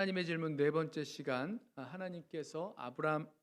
하나님의 질문 네 번째 시간, 하나님께서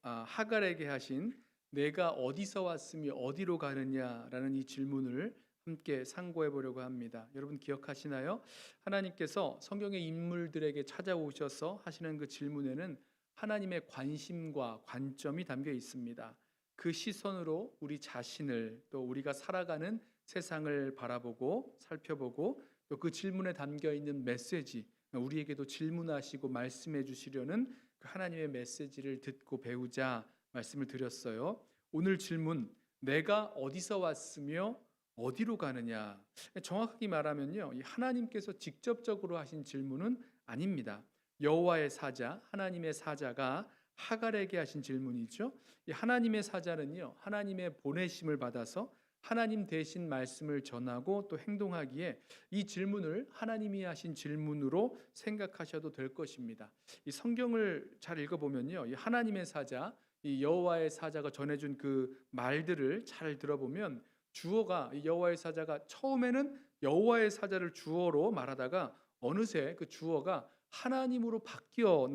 하갈에게 하신 내가 어디서 왔으며 어디로 가느냐라는 이 질문을 함께 상고해 보려고 합니다. 여러분 기억하시나요? 하나님께서 성경의 인물들에게 찾아오셔서 하시는 그 질문에는 하나님의 관심과 관점이 담겨 있습니다. 그 시선으로 우리 자신을, 또 우리가 살아가는 세상을 바라보고 살펴보고, 또 그 질문에 담겨 있는 메시지, 우리에게도 질문하시고 말씀해 주시려는 그 하나님의 메시지를 듣고 배우자 말씀을 드렸어요. 오늘 질문, 내가 어디서 왔으며 어디로 가느냐. 정확하게 말하면요, 이 하나님께서 직접적으로 하신 질문은 아닙니다. 여호와의 사자, 하나님의 사자가 하갈에게 하신 질문이죠. 이 하나님의 사자는요, 하나님의 보내심을 받아서 하나님 대신 말씀을 전하고 또 행동하기에 이 질문을 하나님이 하신 질문으로 생각하셔도 될 것입니다. 이 성경을 잘 읽어보면요, 이 하나님의 사자, 이 여호와의 사자가 전해준 그 말들을 잘 들어보면 주어가, 이 여호와의 사자가 처음에는 여호와의 사자를 주어로 말하다가 어느새 그 주어가 하나님으로 바뀌어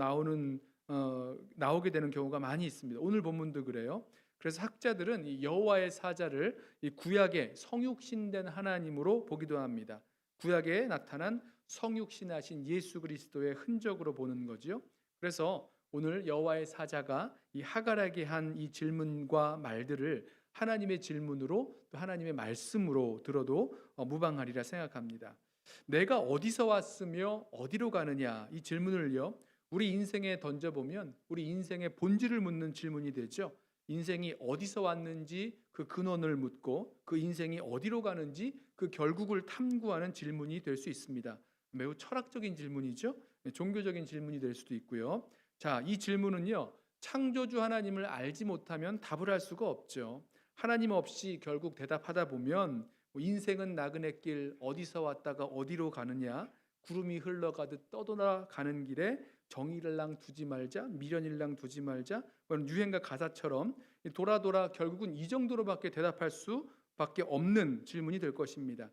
나오게 되는 경우가 많이 있습니다. 오늘 본문도 그래요. 그래서 학자들은 이 여호와의 사자를 이 구약의 성육신된 하나님으로 보기도 합니다. 구약에 나타난 성육신하신 예수 그리스도의 흔적으로 보는 거죠. 그래서 오늘 여호와의 사자가 이 하갈에게 한 이 질문과 말들을 하나님의 질문으로 또 하나님의 말씀으로 들어도 무방하리라 생각합니다. 내가 어디서 왔으며 어디로 가느냐, 이 질문을요, 우리 인생에 던져보면 우리 인생의 본질을 묻는 질문이 되죠. 인생이 어디서 왔는지 그 근원을 묻고 그 인생이 어디로 가는지 그 결국을 탐구하는 질문이 될 수 있습니다. 매우 철학적인 질문이죠. 종교적인 질문이 될 수도 있고요. 자, 이 질문은요, 창조주 하나님을 알지 못하면 답을 할 수가 없죠. 하나님 없이 결국 대답하다 보면 인생은 나그네 길, 어디서 왔다가 어디로 가느냐, 구름이 흘러가듯 떠돌아가는 길에 정일랑 두지 말자, 미련일랑 두지 말자, 그런 유행가 가사처럼 돌아 결국은 이 정도로밖에 대답할 수밖에 없는 질문이 될 것입니다.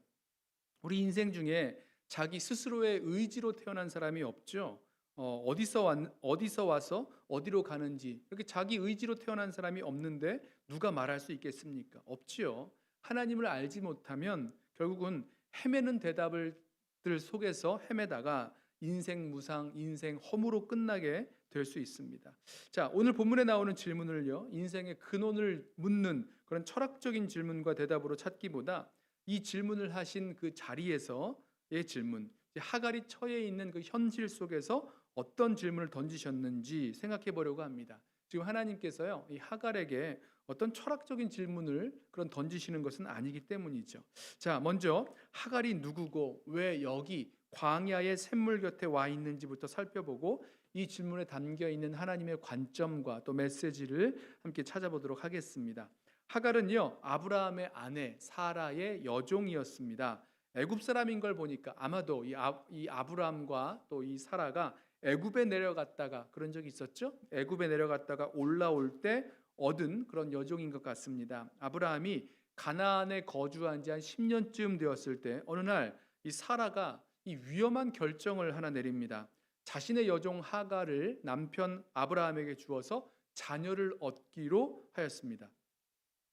우리 인생 중에 자기 스스로의 의지로 태어난 사람이 없죠. 어디서 와서 어디로 가는지 이렇게 자기 의지로 태어난 사람이 없는데 누가 말할 수 있겠습니까? 없지요. 하나님을 알지 못하면 결국은 헤매는 대답들 속에서 헤매다가 인생 무상, 인생 허무로 끝나게 될 수 있습니다. 자, 오늘 본문에 나오는 질문을요, 인생의 근원을 묻는 그런 철학적인 질문과 대답으로 찾기보다 이 질문을 하신 그 자리에서의 질문, 하갈이 처해 있는 그 현실 속에서 어떤 질문을 던지셨는지 생각해 보려고 합니다. 지금 하나님께서요, 이 하갈에게 어떤 철학적인 질문을 그런 던지시는 것은 아니기 때문이죠. 자, 먼저 하갈이 누구고 왜 여기 광야의 샘물 곁에 와 있는지부터 살펴보고 이 질문에 담겨 있는 하나님의 관점과 또 메시지를 함께 찾아보도록 하겠습니다. 하갈은요, 아브라함의 아내 사라의 여종이었습니다. 애굽 사람인 걸 보니까 아마도 이 아브라함과 또 이 사라가 애굽에 내려갔다가 그런 적이 있었죠. 애굽에 내려갔다가 올라올 때 얻은 그런 여종인 것 같습니다. 아브라함이 가나안에 거주한 지 한 10년쯤 되었을 때 어느 날 이 사라가 이 위험한 결정을 하나 내립니다. 자신의 여종 하갈을 남편 아브라함에게 주어서 자녀를 얻기로 하였습니다.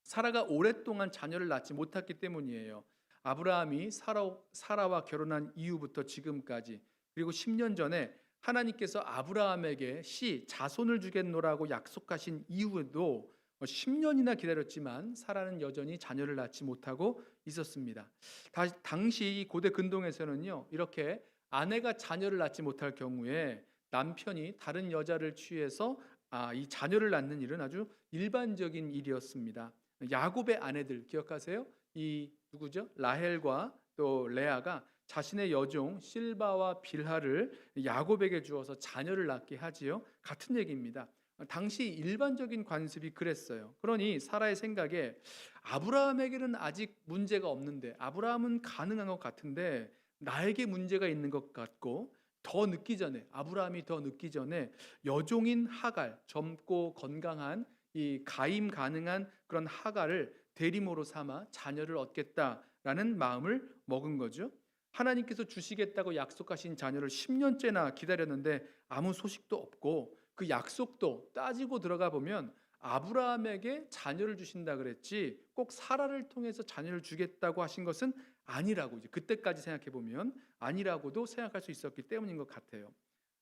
사라가 오랫동안 자녀를 낳지 못했기 때문이에요. 아브라함이 사라와 결혼한 이후부터 지금까지, 그리고 10년 전에 하나님께서 아브라함에게 자손을 주겠노라고 약속하신 이후에도 10년이나 기다렸지만 사라는 여전히 자녀를 낳지 못하고 있었습니다. 당시 이 고대 근동에서는요, 이렇게 아내가 자녀를 낳지 못할 경우에 남편이 다른 여자를 취해서 이 자녀를 낳는 일은 아주 일반적인 일이었습니다. 야곱의 아내들 기억하세요? 이 누구죠? 라헬과 또 레아가 자신의 여종 실바와 빌하를 야곱에게 주어서 자녀를 낳게 하지요. 같은 얘기입니다. 당시 일반적인 관습이 그랬어요. 그러니 사라의 생각에 아브라함에게는 아직 문제가 없는데, 아브라함은 가능한 것 같은데 나에게 문제가 있는 것 같고, 아브라함이 더 늦기 전에 여종인 하갈, 젊고 건강한 이 가임 가능한 그런 하갈을 대리모로 삼아 자녀를 얻겠다라는 마음을 먹은 거죠. 하나님께서 주시겠다고 약속하신 자녀를 10년째나 기다렸는데 아무 소식도 없고 그 약속도 따지고 들어가 보면 아브라함에게 자녀를 주신다 그랬지 꼭 사라를 통해서 자녀를 주겠다고 하신 것은 아니라고 이제 그때까지 생각해 보면 아니라고도 생각할 수 있었기 때문인 것 같아요.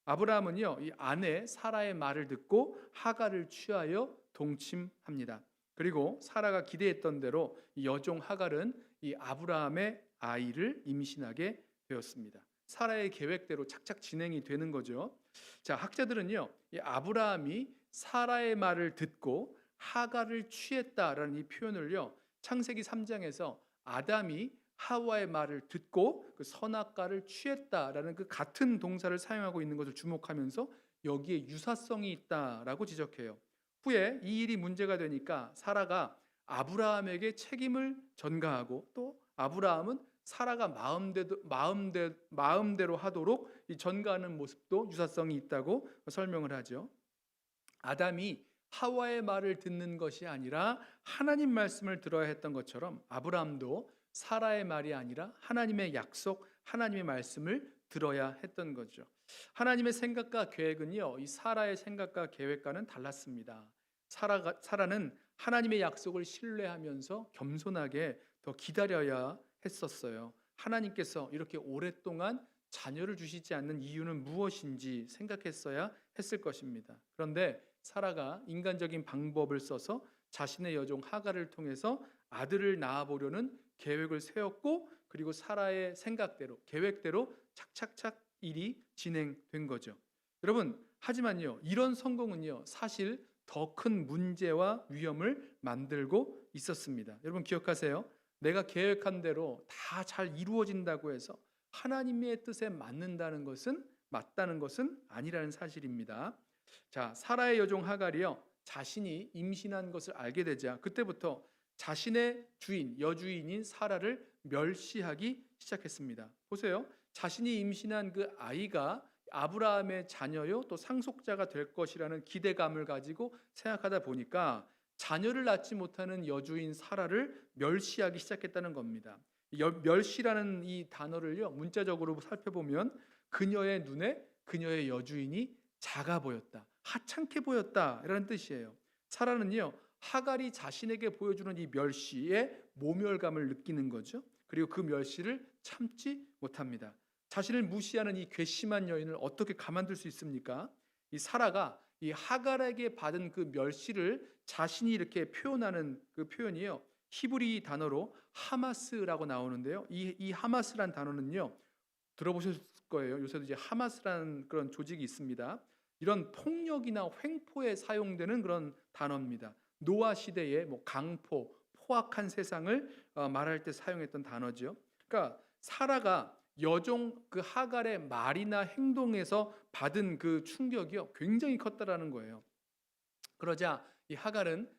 아브라함은요, 이 아내 사라의 말을 듣고 하갈을 취하여 동침합니다. 그리고 사라가 기대했던 대로 이 여종 하갈은 이 아브라함의 아이를 임신하게 되었습니다. 사라의 계획대로 착착 진행이 되는 거죠. 자, 학자들은요, 이 아브라함이 사라의 말을 듣고 하갈을 취했다라는 이 표현을요, 창세기 3장에서 아담이 하와의 말을 듣고 그 선악과를 취했다라는 그 같은 동사를 사용하고 있는 것을 주목하면서 여기에 유사성이 있다라고 지적해요. 후에 이 일이 문제가 되니까 사라가 아브라함에게 책임을 전가하고 또 아브라함은 사라가 마음대로 하도록 이 전가하는 모습도 유사성이 있다고 설명을 하죠. 아담이 하와의 말을 듣는 것이 아니라 하나님 말씀을 들어야 했던 것처럼 아브라함도 사라의 말이 아니라 하나님의 약속, 하나님의 말씀을 들어야 했던 거죠. 하나님의 생각과 계획은요, 이 사라의 생각과 계획과는 달랐습니다. 사라는 하나님의 약속을 신뢰하면서 겸손하게 더 기다려야 했었어요. 하나님께서 이렇게 오랫동안 자녀를 주시지 않는 이유는 무엇인지 생각했어야 했을 것입니다. 그런데 사라가 인간적인 방법을 써서 자신의 여종 하갈을 통해서 아들을 낳아보려는 계획을 세웠고 그리고 사라의 생각대로 계획대로 착착착 일이 진행된 거죠. 여러분, 하지만요, 이런 성공은요, 사실 더 큰 문제와 위험을 만들고 있었습니다. 여러분 기억하세요? 내가 계획한 대로 다 잘 이루어진다고 해서 하나님의 뜻에 맞다는 것은 아니라는 사실입니다. 자, 사라의 여종 하갈이요, 자신이 임신한 것을 알게 되자 그때부터 자신의 주인, 여주인인 사라를 멸시하기 시작했습니다. 보세요. 자신이 임신한 그 아이가 아브라함의 자녀요, 또 상속자가 될 것이라는 기대감을 가지고 생각하다 보니까 자녀를 낳지 못하는 여주인 사라를 멸시하기 시작했다는 겁니다. 멸시라는 이 단어를요, 문자적으로 살펴보면 그녀의 눈에 그녀의 여주인이 작아 보였다, 하찮게 보였다라는 뜻이에요. 사라는요, 하갈이 자신에게 보여주는 이 멸시에 모멸감을 느끼는 거죠. 그리고 그 멸시를 참지 못합니다. 자신을 무시하는 이 괘씸한 여인을 어떻게 가만둘 수 있습니까? 이 사라가 이 하갈에게 받은 그 멸시를 자신이 이렇게 표현하는 그 표현이요, 히브리 단어로 하마스라고 나오는데요. 이 하마스란 단어는요, 들어보셨을 거예요. 요새도 이제 하마스라는 그런 조직이 있습니다. 이런 폭력이나 횡포에 사용되는 그런 단어입니다. 노아 시대의 뭐 강포, 포악한 세상을 말할 때 사용했던 단어죠. 그러니까 사라가 여종 그 하갈의 말이나 행동에서 받은 그 충격이요, 굉장히 컸다라는 거예요. 그러자 이 하갈은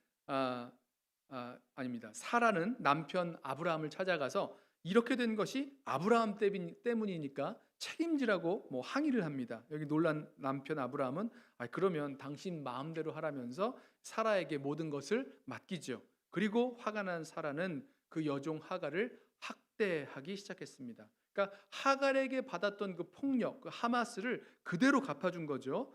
아닙니다. 사라는 남편 아브라함을 찾아가서 이렇게 된 것이 아브라함 때문이니까 책임지라고 뭐 항의를 합니다. 여기 놀란 남편 아브라함은 그러면 당신 마음대로 하라면서 사라에게 모든 것을 맡기죠. 그리고 화가 난 사라는 그 여종 하갈을 학대하기 시작했습니다. 그러니까 하갈에게 받았던 그 폭력, 그 하마스를 그대로 갚아준 거죠.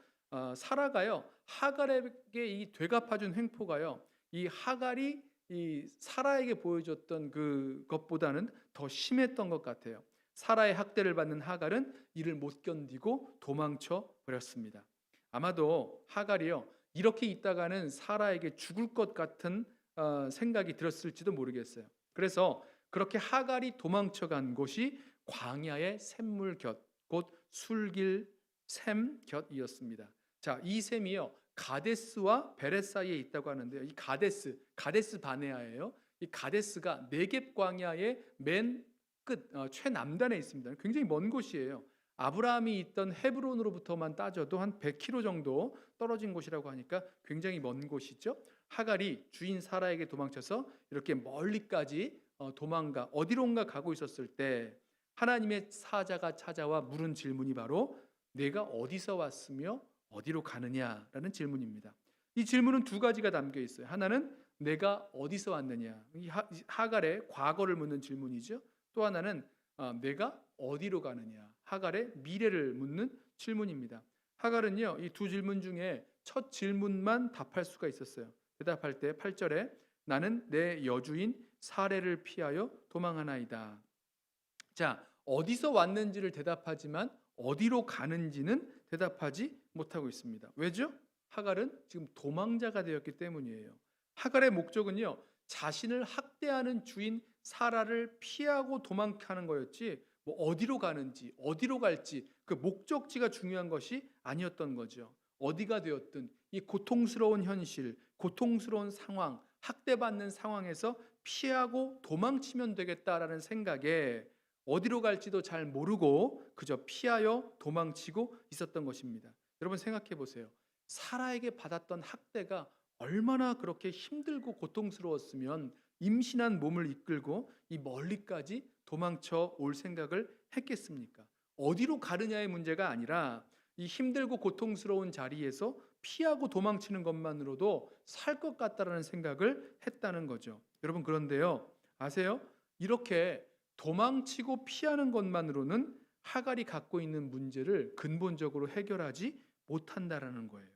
사라가요, 하갈에게 이 되갚아준 횡포가요, 이 하갈이 이 사라에게 보여줬던 그것보다는 더 심했던 것 같아요. 사라의 학대를 받는 하갈은 이를 못 견디고 도망쳐 버렸습니다. 아마도 하갈이요, 이렇게 있다가는 사라에게 죽을 것 같은 생각이 들었을지도 모르겠어요. 그래서 그렇게 하갈이 도망쳐 간 곳이 광야의 샘물 곁, 곧 술길 샘 곁이었습니다. 자, 이 샘이요, 가데스와 베레 사이에 있다고 하는데요. 이 가데스 바네아예요. 이 가데스가 네겝 광야의 맨 끝, 최남단에 있습니다. 굉장히 먼 곳이에요. 아브라함이 있던 헤브론으로부터만 따져도 한 100km 정도 떨어진 곳이라고 하니까 굉장히 먼 곳이죠. 하갈이 주인 사라에게 도망쳐서 이렇게 멀리까지 도망가 어디론가 가고 있었을 때 하나님의 사자가 찾아와 물은 질문이 바로 내가 어디서 왔으며 어디로 가느냐라는 질문입니다. 이 질문은 두 가지가 담겨 있어요. 하나는 내가 어디서 왔느냐, 이 하갈의 과거를 묻는 질문이죠. 또 하나는 내가 어디로 가느냐? 하갈의 미래를 묻는 질문입니다. 하갈은요, 이 두 질문 중에 첫 질문만 답할 수가 있었어요. 대답할 때 8절에 나는 내 여주인 사레를 피하여 도망하나이다. 자, 어디서 왔는지를 대답하지만 어디로 가는지는 대답하지 못하고 있습니다. 왜죠? 하갈은 지금 도망자가 되었기 때문이에요. 하갈의 목적은요, 자신을 학대하는 주인 사라를 피하고 도망가는 거였지, 뭐 어디로 가는지, 어디로 갈지 그 목적지가 중요한 것이 아니었던 거죠. 어디가 되었든 이 고통스러운 현실, 고통스러운 상황, 학대받는 상황에서 피하고 도망치면 되겠다라는 생각에 어디로 갈지도 잘 모르고 그저 피하여 도망치고 있었던 것입니다. 여러분 생각해 보세요. 사라에게 받았던 학대가 얼마나 그렇게 힘들고 고통스러웠으면 임신한 몸을 이끌고 이 멀리까지 도망쳐 올 생각을 했겠습니까? 어디로 가느냐의 문제가 아니라 이 힘들고 고통스러운 자리에서 피하고 도망치는 것만으로도 살 것 같다라는 생각을 했다는 거죠. 여러분 그런데요. 아세요? 이렇게 도망치고 피하는 것만으로는 하갈이 갖고 있는 문제를 근본적으로 해결하지 못한다라는 거예요.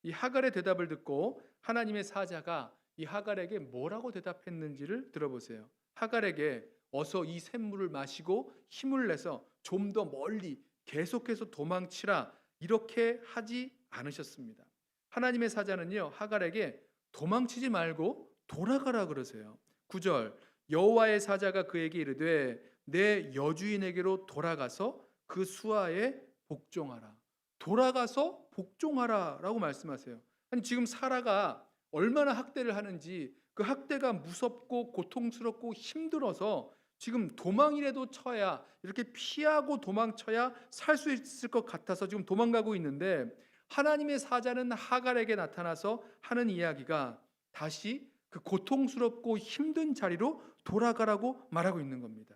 이 하갈의 대답을 듣고 하나님의 사자가 이 하갈에게 뭐라고 대답했는지를 들어보세요. 하갈에게 어서 이 샘물을 마시고 힘을 내서 좀 더 멀리 계속해서 도망치라 이렇게 하지 않으셨습니다. 하나님의 사자는요 하갈에게 도망치지 말고 돌아가라 그러세요. 9절 여호와의 사자가 그에게 이르되 내 여주인에게로 돌아가서 그 수하에 복종하라. 돌아가서 복종하라라고 말씀하세요. 아니 지금 사라가 얼마나 학대를 하는지 그 학대가 무섭고 고통스럽고 힘들어서 지금 도망이라도 쳐야 이렇게 피하고 도망쳐야 살 수 있을 것 같아서 지금 도망가고 있는데 하나님의 사자는 하갈에게 나타나서 하는 이야기가 다시 그 고통스럽고 힘든 자리로 돌아가라고 말하고 있는 겁니다.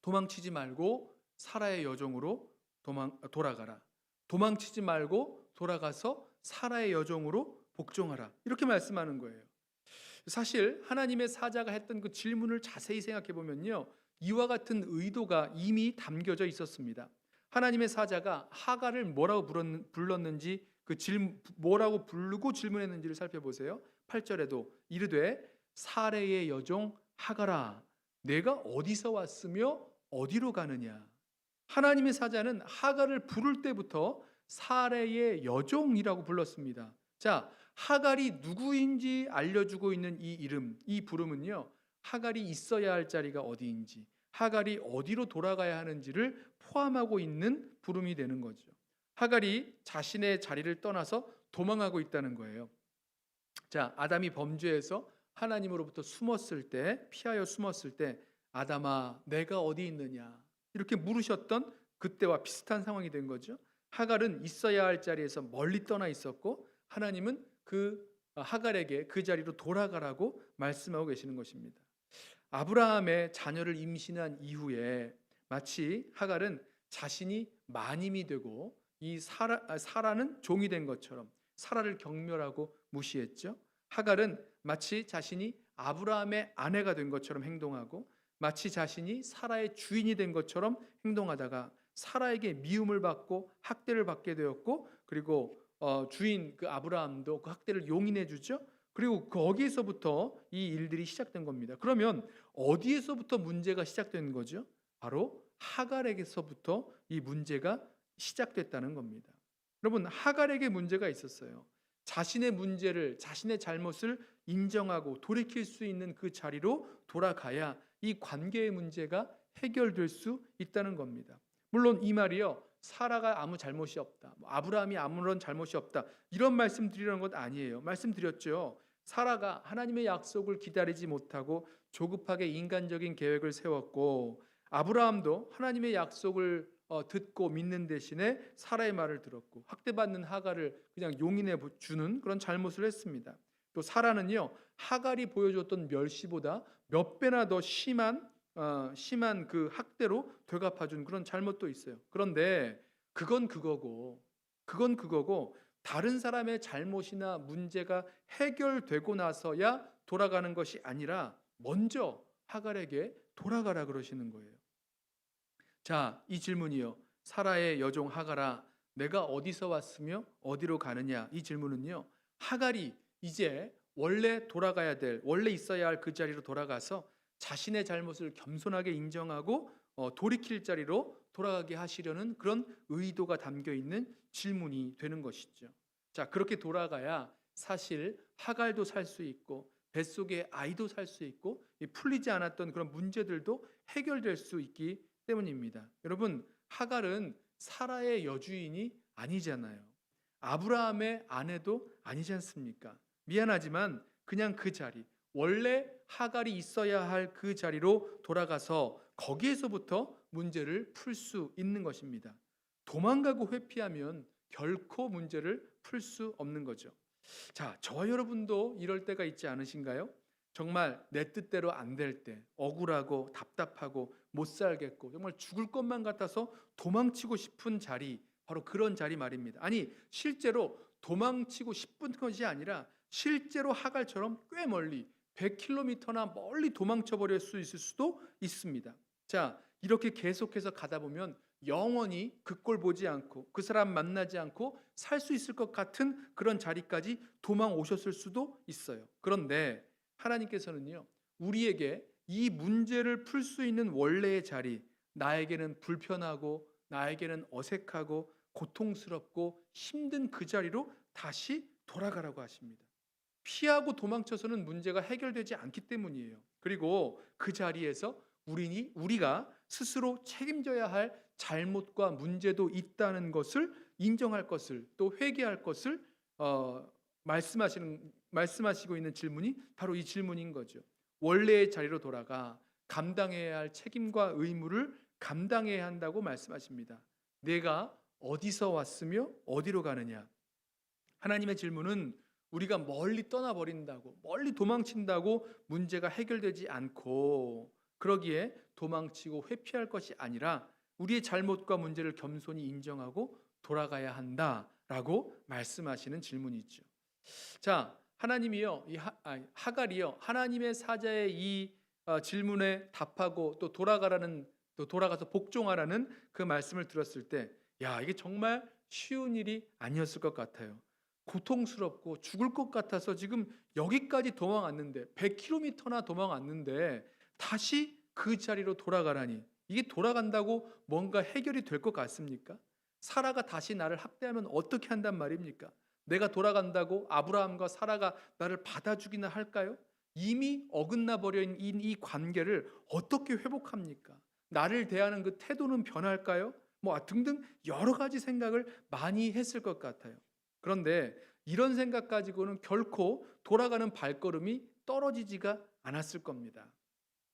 도망치지 말고 사라의 여종으로 돌아가라. 도망치지 말고 돌아가서 사라의 여종으로 복종하라. 이렇게 말씀하는 거예요. 사실 하나님의 사자가 했던 그 질문을 자세히 생각해 보면요. 이와 같은 의도가 이미 담겨져 있었습니다. 하나님의 사자가 하갈을 뭐라고 불렀는지 뭐라고 부르고 질문했는지를 살펴보세요. 8절에도 이르되 사레의 여종 하갈아 내가 어디서 왔으며 어디로 가느냐. 하나님의 사자는 하갈을 부를 때부터 사레의 여종이라고 불렀습니다. 자, 하갈이 누구인지 알려주고 있는 이 이름, 이 부름은요. 하갈이 있어야 할 자리가 어디인지, 하갈이 어디로 돌아가야 하는지를 포함하고 있는 부름이 되는 거죠. 하갈이 자신의 자리를 떠나서 도망하고 있다는 거예요. 자, 아담이 범죄해서 하나님으로부터 피하여 숨었을 때 아담아 내가 어디 있느냐 이렇게 물으셨던 그때와 비슷한 상황이 된 거죠. 하갈은 있어야 할 자리에서 멀리 떠나 있었고 하나님은 그 하갈에게 그 자리로 돌아가라고 말씀하고 계시는 것입니다. 아브라함의 자녀를 임신한 이후에 마치 하갈은 자신이 마님이 되고 이 사라는 종이 된 것처럼 사라를 경멸하고 무시했죠. 하갈은 마치 자신이 아브라함의 아내가 된 것처럼 행동하고 마치 자신이 사라의 주인이 된 것처럼 행동하다가 사라에게 미움을 받고 학대를 받게 되었고 그리고 주인 그 아브라함도 그 학대를 용인해 주죠. 그리고 거기에서부터 이 일들이 시작된 겁니다. 그러면 어디에서부터 문제가 시작된 거죠? 바로 하갈에게서부터 이 문제가 시작됐다는 겁니다. 여러분 하갈에게 문제가 있었어요. 자신의 문제를 자신의 잘못을 인정하고 돌이킬 수 있는 그 자리로 돌아가야 이 관계의 문제가 해결될 수 있다는 겁니다. 물론 이 말이요. 사라가 아무 잘못이 없다. 아브라함이 아무런 잘못이 없다. 이런 말씀 드리려는 것 아니에요. 말씀드렸죠. 사라가 하나님의 약속을 기다리지 못하고 조급하게 인간적인 계획을 세웠고 아브라함도 하나님의 약속을 듣고 믿는 대신에 사라의 말을 들었고 학대받는 하갈을 그냥 용인해 주는 그런 잘못을 했습니다. 또 사라는요. 하갈이 보여줬던 멸시보다 몇 배나 더 심한 그 학대로 되갚아준 그런 잘못도 있어요. 그런데 그건 그거고 다른 사람의 잘못이나 문제가 해결되고 나서야 돌아가는 것이 아니라 먼저 하갈에게 돌아가라 그러시는 거예요. 자, 이 질문이요. 사라의 여종 하갈아, 내가 어디서 왔으며 어디로 가느냐? 이 질문은요. 하갈이 이제 원래 돌아가야 될, 원래 있어야 할 그 자리로 돌아가서 자신의 잘못을 겸손하게 인정하고 돌이킬 자리로 돌아가게 하시려는 그런 의도가 담겨 있는 질문이 되는 것이죠. 자, 그렇게 돌아가야 사실 하갈도 살 수 있고 뱃속에 아이도 살 수 있고 이 풀리지 않았던 그런 문제들도 해결될 수 있기 때문입니다. 여러분, 하갈은 사라의 여주인이 아니잖아요. 아브라함의 아내도 아니지 않습니까? 미안하지만 그냥 그 자리, 원래 하갈이 있어야 할 그 자리로 돌아가서 거기에서부터 문제를 풀 수 있는 것입니다. 도망가고 회피하면 결코 문제를 풀 수 없는 거죠. 자, 저와 여러분도 이럴 때가 있지 않으신가요? 정말 내 뜻대로 안 될 때, 억울하고 답답하고 못 살겠고 정말 죽을 것만 같아서 도망치고 싶은 자리, 바로 그런 자리 말입니다. 아니, 실제로 도망치고 싶은 것이 아니라 실제로 하갈처럼 꽤 멀리 100km나 멀리 도망쳐 버릴 수 있을 수도 있습니다. 자, 이렇게 계속해서 가다 보면 영원히 그 꼴 보지 않고 그 사람 만나지 않고 살 수 있을 것 같은 그런 자리까지 도망 오셨을 수도 있어요. 그런데 하나님께서는요, 우리에게 이 문제를 풀 수 있는 원래의 자리, 나에게는 불편하고 나에게는 어색하고 고통스럽고 힘든 그 자리로 다시 돌아가라고 하십니다. 피하고 도망쳐서는 문제가 해결되지 않기 때문이에요. 그리고 그 자리에서 우리가 스스로 책임져야 할 잘못과 문제도 있다는 것을 인정할 것을, 또 회개할 것을 말씀하시고 있는 질문이 바로 이 질문인 거죠. 원래의 자리로 돌아가 감당해야 할 책임과 의무를 감당해야 한다고 말씀하십니다. 내가 어디서 왔으며 어디로 가느냐? 하나님의 질문은 우리가 멀리 떠나버린다고, 멀리 도망친다고 문제가 해결되지 않고, 그러기에 도망치고 회피할 것이 아니라 우리의 잘못과 문제를 겸손히 인정하고 돌아가야 한다라고 말씀하시는 질문이죠. 자, 하나님이요, 하갈이요, 하나님의 사자의 이 질문에 답하고 또 돌아가서 복종하라는 그 말씀을 들었을 때, 야, 이게 정말 쉬운 일이 아니었을 것 같아요. 고통스럽고 죽을 것 같아서 지금 여기까지 도망 왔는데 100km나 도망 왔는데 다시 그 자리로 돌아가라니, 이게 돌아간다고 뭔가 해결이 될 것 같습니까? 사라가 다시 나를 학대하면 어떻게 한단 말입니까? 내가 돌아간다고 아브라함과 사라가 나를 받아주기나 할까요? 이미 어긋나 버린 이 관계를 어떻게 회복합니까? 나를 대하는 그 태도는 변할까요? 뭐 등등 여러 가지 생각을 많이 했을 것 같아요. 그런데 이런 생각 가지고는 결코 돌아가는 발걸음이 떨어지지가 않았을 겁니다.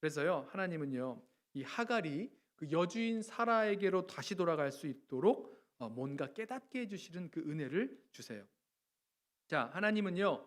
그래서요, 하나님은요, 이 하갈이 그 여주인 사라에게로 다시 돌아갈 수 있도록 뭔가 깨닫게 해주시는 그 은혜를 주세요. 자, 하나님은요,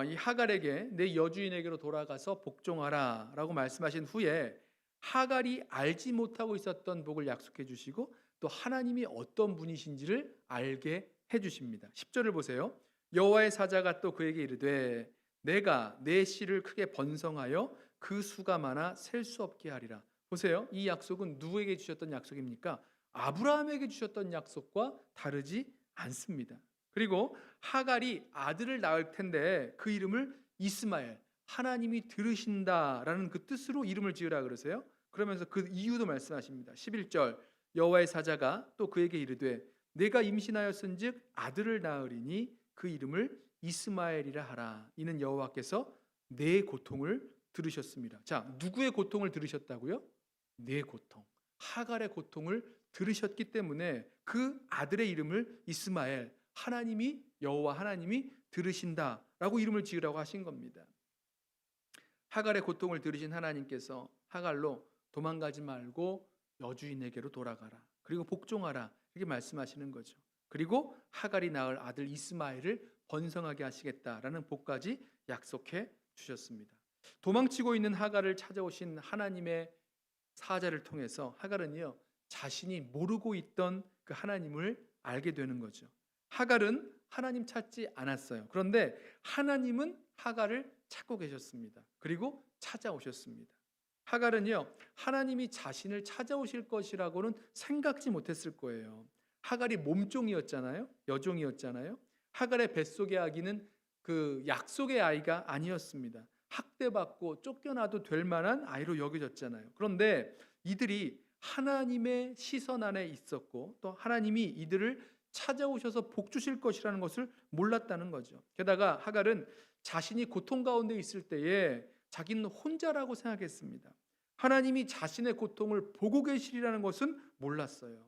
이 하갈에게 내 여주인에게로 돌아가서 복종하라라고 말씀하신 후에 하갈이 알지 못하고 있었던 복을 약속해 주시고 또 하나님이 어떤 분이신지를 알게 해 주십니다. 10절을 보세요. 여호와의 사자가 또 그에게 이르되 내가 내 씨를 크게 번성하여 그 수가 많아 셀 수 없게 하리라. 보세요. 이 약속은 누구에게 주셨던 약속입니까? 아브라함에게 주셨던 약속과 다르지 않습니다. 그리고 하갈이 아들을 낳을 텐데 그 이름을 이스마엘, 하나님이 들으신다라는 그 뜻으로 이름을 지으라 그러세요. 그러면서 그 이유도 말씀하십니다. 11절 여호와의 사자가 또 그에게 이르되 내가 임신하였은즉 아들을 낳으리니 그 이름을 이스마엘이라 하라. 이는 여호와께서 내 고통을 들으셨습니다. 자, 누구의 고통을 들으셨다고요? 내 고통, 하갈의 고통을 들으셨기 때문에 그 아들의 이름을 이스마엘, 하나님이 여호와 하나님이 들으신다라고 이름을 지으라고 하신 겁니다. 하갈의 고통을 들으신 하나님께서 하갈로 도망가지 말고 여주인에게로 돌아가라. 그리고 복종하라. 이렇게 말씀하시는 거죠. 그리고 하갈이 낳을 아들 이스마엘을 번성하게 하시겠다라는 복까지 약속해 주셨습니다. 도망치고 있는 하갈을 찾아오신 하나님의 사자를 통해서 하갈은요, 자신이 모르고 있던 그 하나님을 알게 되는 거죠. 하갈은 하나님 찾지 않았어요. 그런데 하나님은 하갈을 찾고 계셨습니다. 그리고 찾아오셨습니다. 하갈은요, 하나님이 자신을 찾아오실 것이라고는 생각지 못했을 거예요. 하갈이 몸종이었잖아요. 여종이었잖아요. 하갈의 뱃속의 아기는 그 약속의 아이가 아니었습니다. 학대받고 쫓겨나도 될 만한 아이로 여겨졌잖아요. 그런데 이들이 하나님의 시선 안에 있었고 또 하나님이 이들을 찾아오셔서 복 주실 것이라는 것을 몰랐다는 거죠. 게다가 하갈은 자신이 고통 가운데 있을 때에 자기는 혼자라고 생각했습니다. 하나님이 자신의 고통을 보고 계시리라는 것은 몰랐어요.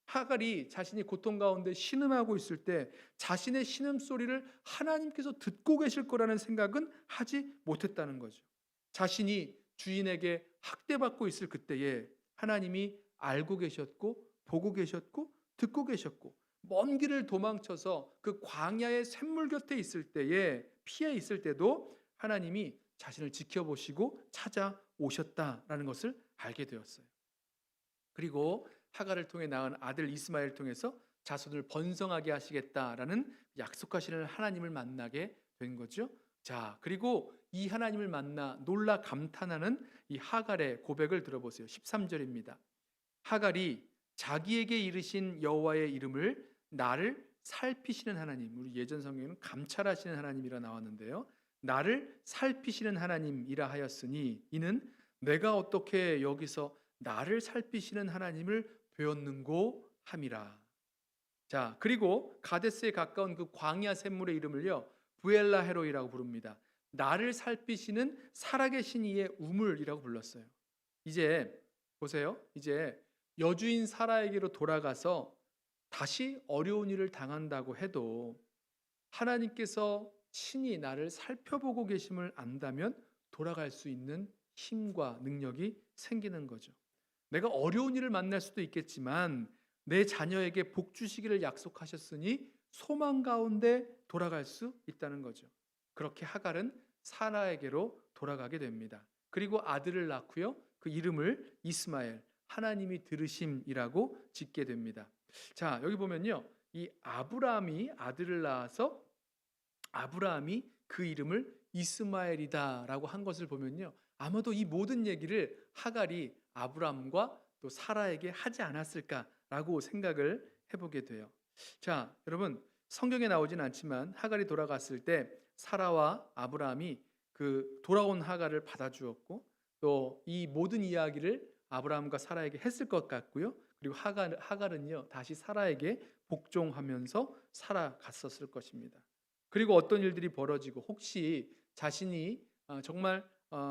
하갈이 자신이 고통 가운데 신음하고 있을 때 자신의 신음 소리를 하나님께서 듣고 계실 거라는 생각은 하지 못했다는 거죠. 자신이 주인에게 학대받고 있을 그때에 하나님이 알고 계셨고 보고 계셨고 듣고 계셨고 먼 길을 도망쳐서 그 광야의 샘물 곁에 있을 때에 피해 있을 때도 하나님이 자신을 지켜보시고 찾아오셨다라는 것을 알게 되었어요. 그리고 하갈을 통해 낳은 아들 이스마엘을 통해서 자손을 번성하게 하시겠다라는 약속하시는 하나님을 만나게 된 거죠. 자, 그리고 이 하나님을 만나 놀라 감탄하는 이 하갈의 고백을 들어보세요. 13절입니다. 하갈이 자기에게 이르신 여호와의 이름을 나를 살피시는 하나님, 우리 예전 성경에는 감찰하시는 하나님이라 나왔는데요. 나를 살피시는 하나님이라 하였으니 이는 내가 어떻게 여기서 나를 살피시는 하나님을 배웠는고 함이라. 자, 그리고 가데스에 가까운 그 광야 샘물의 이름을요, 부엘라 헤로이라고 부릅니다. 나를 살피시는 살아계신 이의 우물이라고 불렀어요. 이제 보세요. 이제 여주인 사라에게로 돌아가서 다시 어려운 일을 당한다고 해도 하나님께서 친히 나를 살펴보고 계심을 안다면 돌아갈 수 있는 힘과 능력이 생기는 거죠. 내가 어려운 일을 만날 수도 있겠지만 내 자녀에게 복 주시기를 약속하셨으니 소망 가운데 돌아갈 수 있다는 거죠. 그렇게 하갈은 사라에게로 돌아가게 됩니다. 그리고 아들을 낳고요. 그 이름을 이스마엘, 하나님이 들으심이라고 짓게 됩니다. 자, 여기 보면요. 이 아브라함이 아들을 낳아서 아브라함이 그 이름을 이스마엘이다라고 한 것을 보면요. 아마도 이 모든 얘기를 하갈이 아브라함과 또 사라에게 하지 않았을까라고 생각을 해보게 돼요. 자, 여러분 성경에 나오진 않지만 하갈이 돌아갔을 때 사라와 아브라함이 그 돌아온 하갈을 받아주었고 또 이 모든 이야기를 아브라함과 사라에게 했을 것 같고요. 그리고 하갈은요 다시 사라에게 복종하면서 살아갔었을 것입니다. 그리고 어떤 일들이 벌어지고 혹시 자신이 정말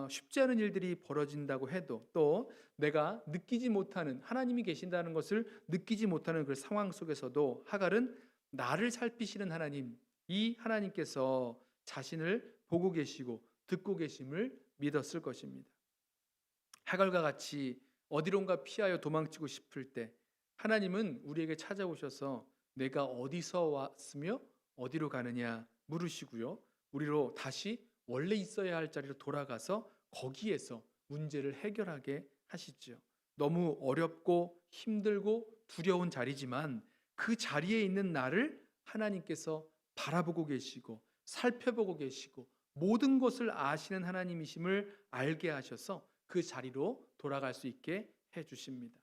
쉽지 않은 일들이 벌어진다고 해도 또 내가 느끼지 못하는 하나님이 계신다는 것을 느끼지 못하는 그 상황 속에서도 하갈은 나를 살피시는 하나님, 이 하나님께서 자신을 보고 계시고 듣고 계심을 믿었을 것입니다. 하갈과 같이 어디론가 피하여 도망치고 싶을 때 하나님은 우리에게 찾아오셔서 내가 어디서 왔으며 어디로 가느냐 물으시고요. 우리로 다시 원래 있어야 할 자리로 돌아가서 거기에서 문제를 해결하게 하시죠. 너무 어렵고 힘들고 두려운 자리지만 그 자리에 있는 나를 하나님께서 바라보고 계시고 살펴보고 계시고 모든 것을 아시는 하나님이심을 알게 하셔서 그 자리로 돌아갈 수 있게 해 주십니다.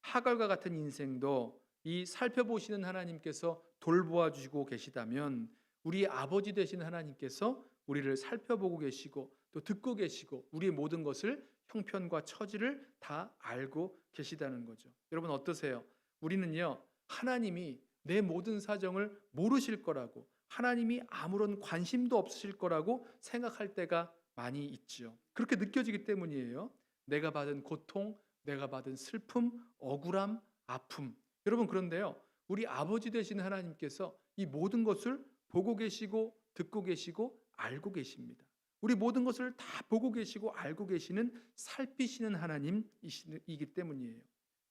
하갈과 같은 인생도 이 살펴보시는 하나님께서 돌보아 주시고 계시다면 우리 아버지 되신 하나님께서 우리를 살펴보고 계시고 또 듣고 계시고 우리의 모든 것을 형편과 처지를 다 알고 계시다는 거죠. 여러분 어떠세요? 우리는요 하나님이 내 모든 사정을 모르실 거라고 하나님이 아무런 관심도 없으실 거라고 생각할 때가 많이 있죠. 그렇게 느껴지기 때문이에요. 내가 받은 고통, 내가 받은 슬픔, 억울함, 아픔. 여러분 그런데요. 우리 아버지 되시는 하나님께서 이 모든 것을 보고 계시고 듣고 계시고 알고 계십니다. 우리 모든 것을 다 보고 계시고 알고 계시는 살피시는 하나님이기 때문이에요.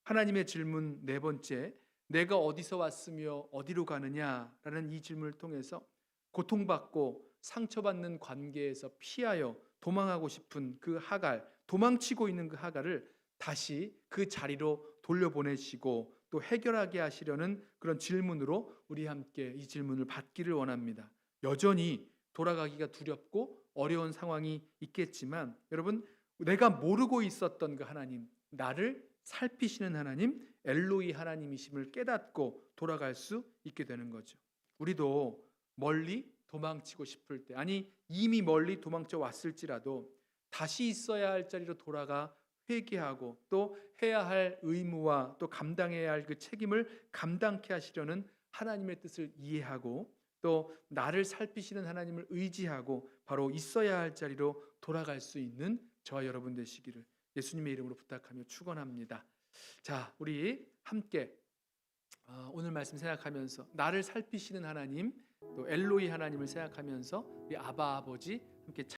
하나님의 질문 네 번째, 내가 어디서 왔으며 어디로 가느냐라는 이 질문을 통해서 고통받고 상처받는 관계에서 피하여 도망하고 싶은 그 하갈, 도망치고 있는 그 하갈을 다시 그 자리로 돌려보내시고 또 해결하게 하시려는 그런 질문으로 우리 함께 이 질문을 받기를 원합니다. 여전히 돌아가기가 두렵고 어려운 상황이 있겠지만 여러분 내가 모르고 있었던 그 하나님, 나를 살피시는 하나님, 엘로이 하나님이심을 깨닫고 돌아갈 수 있게 되는 거죠. 우리도 멀리 도망치고 싶을 때, 아니 이미 멀리 도망쳐 왔을지라도 다시 있어야 할 자리로 돌아가 회개하고 또 해야 할 의무와 또 감당해야 할 그 책임을 감당케 하시려는 하나님의 뜻을 이해하고 또 나를 살피시는 하나님을 의지하고 바로 있어야 할 자리로 돌아갈 수 있는 저와 여러분 되시기를 예수님의 이름으로 부탁하며 축원합니다. 자, 우리 함께 오늘 말씀 생각하면서 나를 살피시는 하나님, 또 엘로이 하나님을 생각하면서 우리 아바 아버지 함께